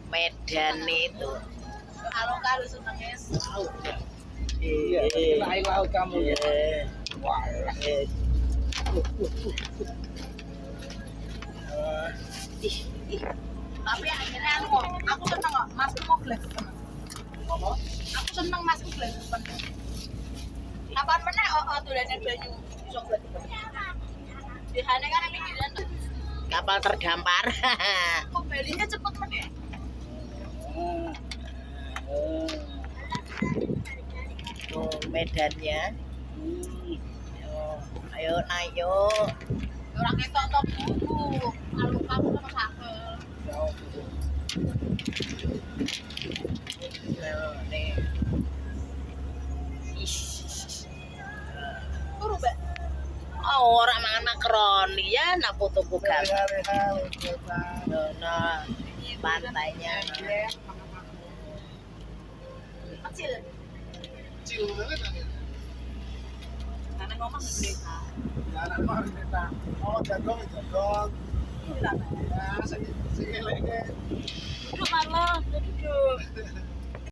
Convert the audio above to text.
Medan itu. Kalau senengnya laut. Iya, air laut kamu. Wah. Tapi akhirnya aku seneng kok, masku mau glegepan. Apa? Aku seneng masku glegepan. Kapan meneh dolane banyu iso glegepan. Dihane kan yang pinggiran tuh. Kapal terdampar. Kok balinya cepet meneh. Tuh medannya. Ayo naik yuk. Ora ketok tok buku. Kalau kamu sama sakel. Nih. Turu, Mbak. Oh, orang mangan makaroni ya, nak fotoku gambar. Nah, pantainya. Kecil. Kecil banget kan ya? Karena ngomong desa. Jalan mah harus kita. Oh, jadong. Ini lah. Ya, segini lagi. Duduk malah, duduk.